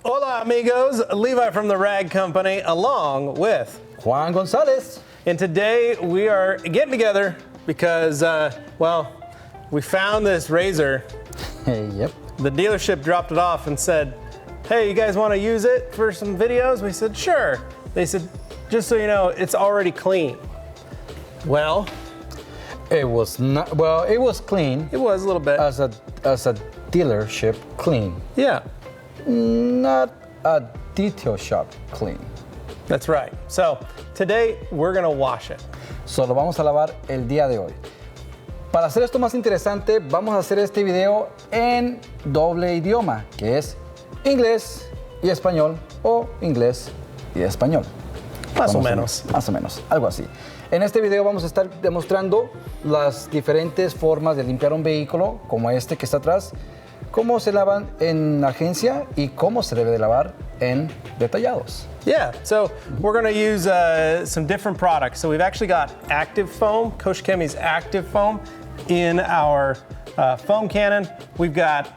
Hola amigos, Levi from the Rag Company along with Juan Gonzalez. And today we are getting together because, well, we found this razor. Yep. The dealership dropped it off and said, hey, you guys want to use it for some videos? We said, sure. They said, just so you know, it's already clean. Well, it was not, well, it was clean. It was a little bit. As a dealership clean. Yeah. Not a detail shop clean. That's right. So today we're gonna wash it. Solo vamos a lavar el día de hoy. Para hacer esto más interesante, vamos a hacer este video en doble idioma, que es inglés y español o inglés y español. Más o menos. Más o menos, algo así. En este video vamos a estar demostrando las diferentes formas de limpiar un vehículo, como este que está atrás, cómo se lavan en agencia y cómo se debe de lavar en Detallados. Yeah, so we're going to use some different products. So we've actually got active foam, Koch Chemi's active foam in our foam cannon. We've got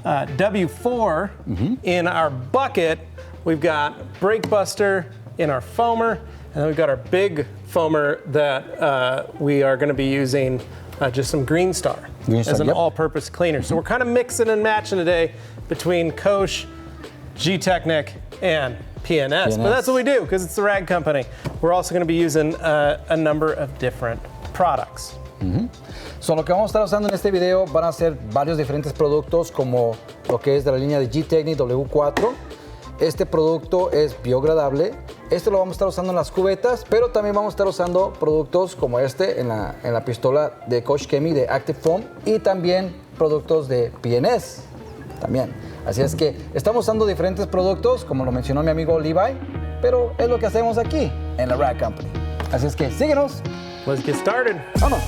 W4 in our bucket. We've got Brake Buster in our foamer. And then we've got our big foamer that we are going to be using just some Green Star as an all-purpose cleaner. So we're kind of mixing and matching today between Koch, G-Technic, and PNS. But that's what we do because it's the Rag Company. We're also going to be using a number of different products. So, lo que vamos a estar usando en este video van a ser varios diferentes productos como lo que es de la línea de G-Technic W4. Este producto es biodegradable. Esto lo vamos a estar usando en las cubetas, pero también vamos a estar usando productos como este en la pistola de Koch Chemi de Active Foam y también productos de PNS también. Así es que estamos usando diferentes productos, como lo mencionó mi amigo Levi, pero es lo que hacemos aquí en la Rag Company. Así es que síguenos. Let's get started. Vamos.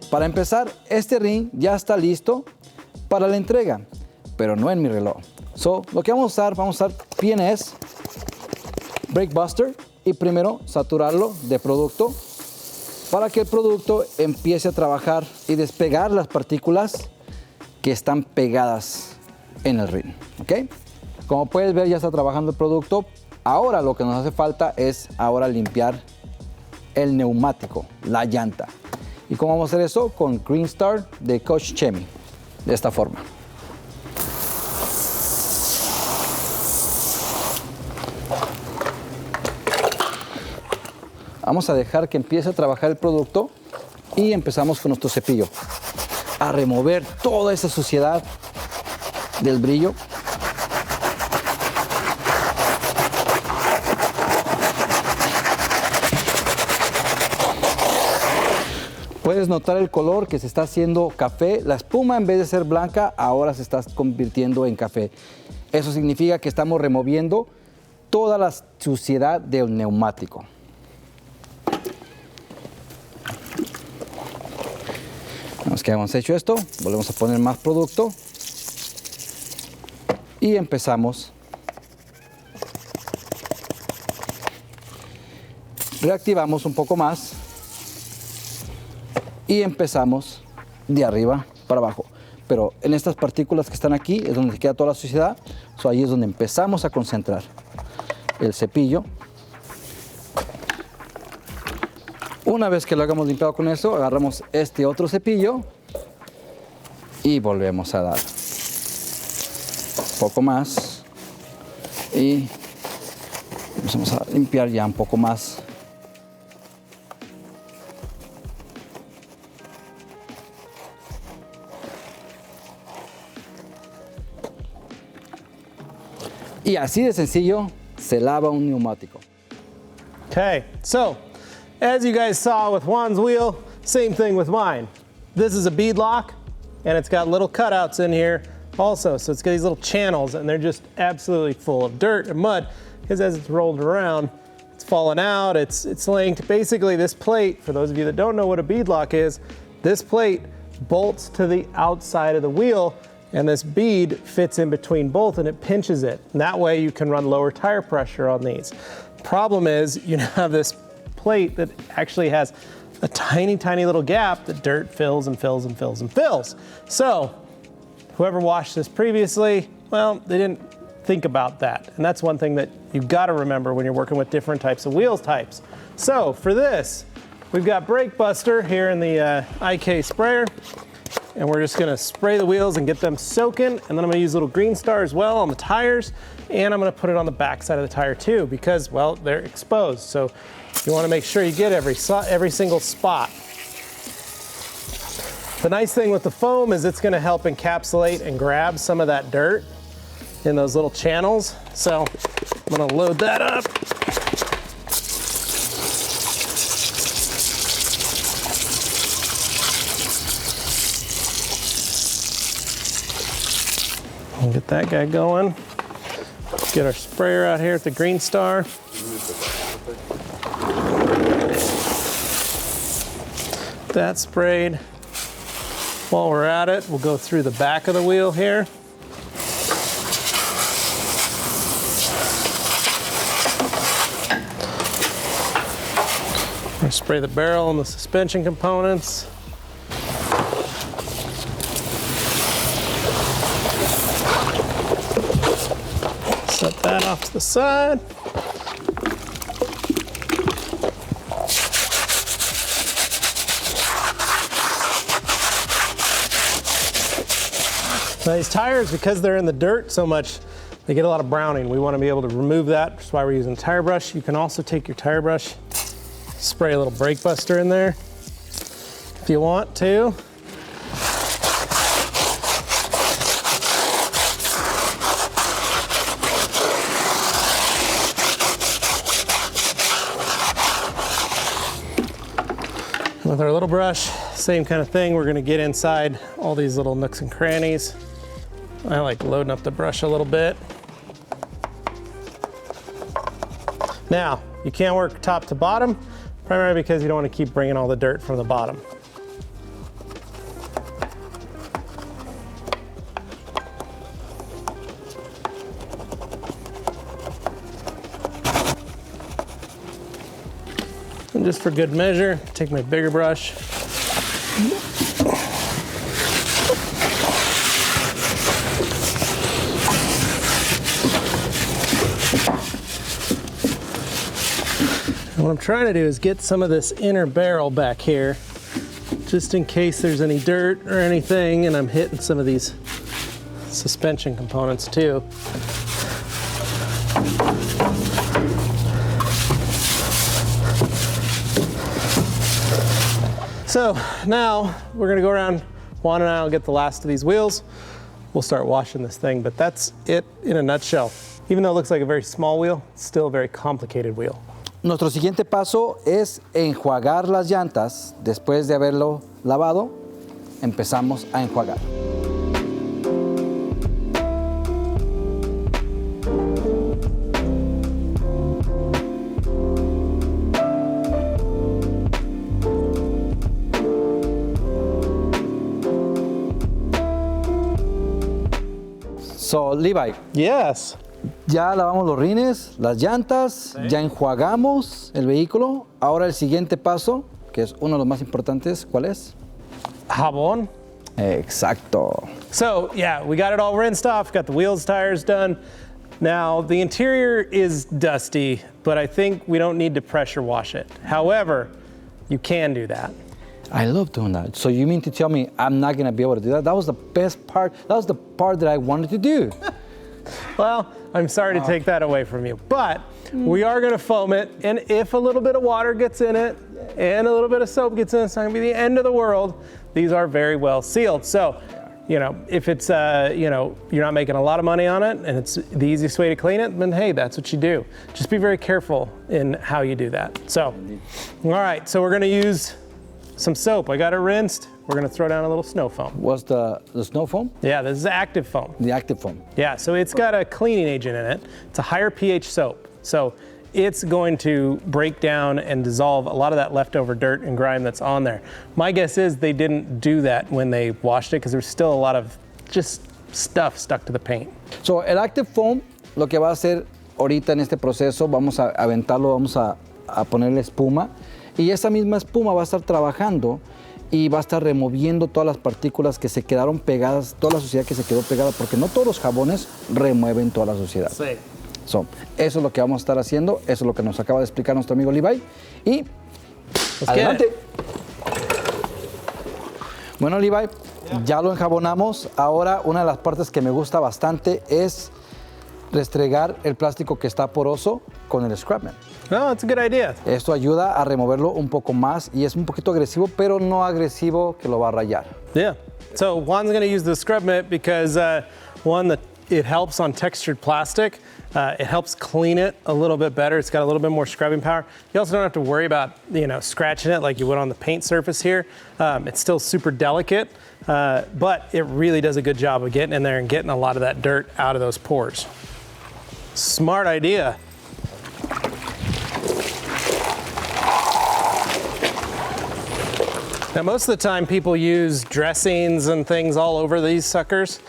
Para empezar, este ring ya está listo para la entrega, pero no en mi reloj. So, lo que vamos a usar PNS, Brake Buster y primero saturarlo de producto para que el producto empiece a trabajar y despegar las partículas que están pegadas en el ring. ¿Okay? Como puedes ver, ya está trabajando el producto. Ahora lo que nos hace falta es ahora limpiar el neumático, la llanta. ¿Y cómo vamos a hacer eso? Con Green Star de Koch Chemi, de esta forma. Vamos a dejar que empiece a trabajar el producto y empezamos con nuestro cepillo a remover toda esa suciedad del brillo. Puedes notar el color que se está haciendo café. La espuma, en vez de ser blanca, ahora se está convirtiendo en café. Eso significa que estamos removiendo toda la suciedad del neumático. Una vez que hemos hecho esto, volvemos a poner más producto y empezamos. Reactivamos un poco más. Y empezamos de arriba para abajo. Pero en estas partículas que están aquí es donde queda toda la suciedad. So, ahí es donde empezamos a concentrar el cepillo. Una vez que lo hagamos limpiado con eso, agarramos este otro cepillo y volvemos a dar un poco más. Y empezamos a limpiar ya un poco más. Y así de sencillo se lava un neumático. Okay, so as you guys saw with Juan's wheel, same thing with mine. This is a bead lock and it's got little cutouts in here also. So it's got these little channels and they're just absolutely full of dirt and mud because as it's rolled around, it's fallen out, it's linked. Basically this plate, for those of you that don't know what a bead lock is, this plate bolts to the outside of the wheel, and this bead fits in between both and it pinches it. And that way you can run lower tire pressure on these. Problem is, you now have this plate that actually has a tiny, tiny little gap that dirt fills and fills and fills and fills. So whoever washed this previously, well, they didn't think about that. And that's one thing that you've got to remember when you're working with different types of wheels types. So for this, we've got Brake Buster here in the IK sprayer, and we're just gonna spray the wheels and get them soaking. And then I'm gonna use a little green star as well on the tires, and I'm gonna put it on the back side of the tire too, because, well, they're exposed. So you wanna make sure you get every single spot. The nice thing with the foam is it's gonna help encapsulate and grab some of that dirt in those little channels. So I'm gonna load that up. We'll get that guy going. Get our sprayer out here at the green star. That sprayed. While we're at it, we'll go through the back of the wheel here. We'll spray the barrel and the suspension components. Set that off to the side. Now these tires, because they're in the dirt so much, they get a lot of browning. We want to be able to remove that. That's why we're using a tire brush. You can also take your tire brush, spray a little brake buster in there if you want to. With our little brush, same kind of thing. We're gonna get inside all these little nooks and crannies. I like loading up the brush a little bit. Now, you can't work top to bottom, primarily because you don't want to keep bringing all the dirt from the bottom. And just for good measure, take my bigger brush. And what I'm trying to do is get some of this inner barrel back here, just in case there's any dirt or anything, and I'm hitting some of these suspension components too. So now we're gonna go around, Juan and I will get the last of these wheels. We'll start washing this thing, but that's it in a nutshell. Even though it looks like a very small wheel, it's still a very complicated wheel. Nuestro siguiente paso es enjuagar las llantas. Después de haberlo lavado, empezamos a enjuagar. So, Levi. Yes. Ya lavamos los rines, las llantas, ya enjuagamos el vehículo. Ahora el siguiente paso, que es uno de los más importantes, ¿cuál es? Jabón. Exacto. So yeah, we got it all rinsed off, got the wheels, tires done. Now the interior is dusty, but I think we don't need to pressure wash it. However, you can do that. I love doing that. So you mean to tell me I'm not gonna be able to do that? That was the best part. That was the part that I wanted to do. Well, I'm sorry to take that away from you, but we are gonna foam it, and if a little bit of water gets in it and a little bit of soap gets in it, it's not gonna be the end of the world. These are very well sealed. So, you know, if it's, you know, you're not making a lot of money on it and it's the easiest way to clean it, then hey, that's what you do. Just be very careful in how you do that. So, all right, so we're gonna use some soap. I got it rinsed. We're gonna throw down a little snow foam. What's the snow foam? Yeah, this is active foam. The active foam. Yeah, so it's got a cleaning agent in it. It's a higher pH soap. So it's going to break down and dissolve a lot of that leftover dirt and grime that's on there. My guess is they didn't do that when they washed it because there's still a lot of just stuff stuck to the paint. So, el Active Foam, lo que va a hacer ahorita en este proceso, vamos a aventarlo, vamos a ponerle espuma y esa misma espuma va a estar trabajando y va a estar removiendo todas las partículas que se quedaron pegadas, toda la suciedad que se quedó pegada, porque no todos los jabones remueven toda la suciedad. Sí. So, eso es lo que vamos a estar haciendo, eso es lo que nos acaba de explicar nuestro amigo Levi. Y adelante. Bueno, Levi, ya lo enjabonamos. Ahora, una de las partes que me gusta bastante es restregar el plástico que está poroso con el scrubman. No, that's a good idea. Esto ayuda a removerlo un poco más y es un poquito agresivo, pero no agresivo que lo va a rayar. Yeah. So Juan's going to use the scrub mitt because it helps on textured plastic. It helps clean it a little bit better. It's got a little bit more scrubbing power. You also don't have to worry about, scratching it like you would on the paint surface here. It's still super delicate, but it really does a good job of getting in there and getting a lot of that dirt out of those pores. Smart idea. Now, most of the time people use dressings and things all over these suckers.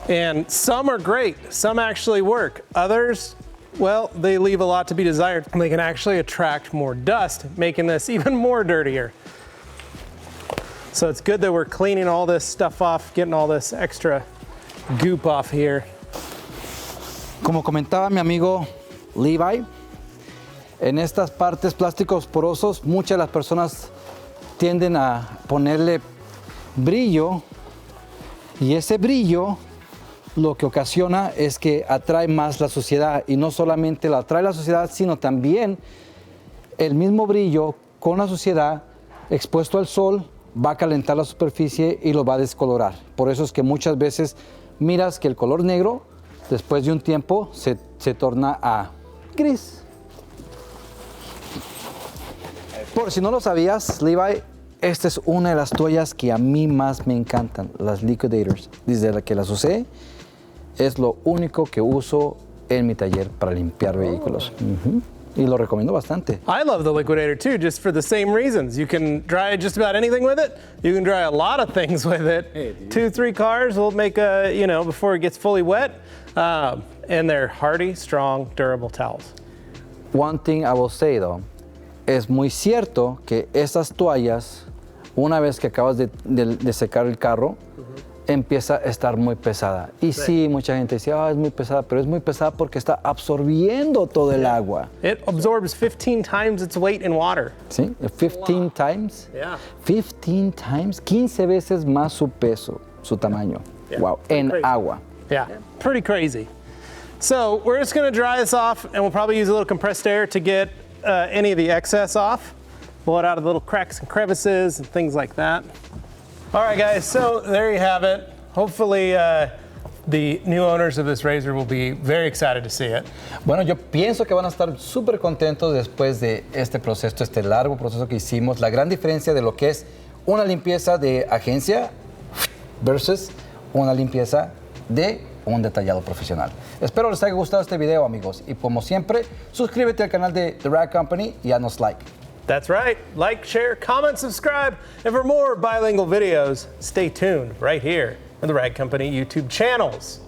And some are great, some actually work. Others, well, they leave a lot to be desired. They can actually attract more dust, making this even more dirtier. So it's good that we're cleaning all this stuff off, getting all this extra goop off here. Como comentaba mi amigo Levi, en estas partes plásticos porosos, muchas de las personas tienden a ponerle brillo y ese brillo lo que ocasiona es que atrae más la suciedad y no solamente la atrae la suciedad, sino también el mismo brillo con la suciedad expuesto al sol va a calentar la superficie y lo va a descolorar. Por eso es que muchas veces miras que el color negro después de un tiempo se torna a gris. Por si no lo sabías, Levi, esta es una de las toallas que a mí más me encantan, las Liquidators. Desde que las usé, es lo único que uso en mi taller para limpiar vehículos. Y lo recomiendo bastante. I love the Liquidator too, just for the same reasons. You can dry just about anything with it. You can dry a lot of things with it. Hey, 2-3 cars will make before it gets fully wet. And they're hardy, strong, durable towels. One thing I will say though, es muy cierto que estas toallas, una vez que acabas de secar el carro, empieza a estar muy pesada. Y sí, mucha gente dice, es muy pesada, pero es muy pesada porque está absorbiendo todo el agua. It absorbs 15 times its weight in water. ¿Sí? 15 times. Yeah. 15 times, 15 veces más su peso, su tamaño. Yeah. Wow, en crazy. Agua. Yeah, pretty crazy. So we're just gonna dry this off and we'll probably use a little compressed air to get any of the excess off. Blow it out of the little cracks and crevices and things like that. All right, guys, so there you have it. Hopefully the new owners of this razor will be very excited to see it. Bueno, yo pienso que van a estar súper contentos después de este proceso, este largo proceso que hicimos. La gran diferencia de lo que es una limpieza de agencia versus una limpieza de un detallado profesional. Espero les haya gustado este video, amigos. Y como siempre, suscríbete al canal de The Rag Company y danos like. That's right. Like, share, comment, subscribe. And for more bilingual videos, stay tuned right here on the Rag Company YouTube channels.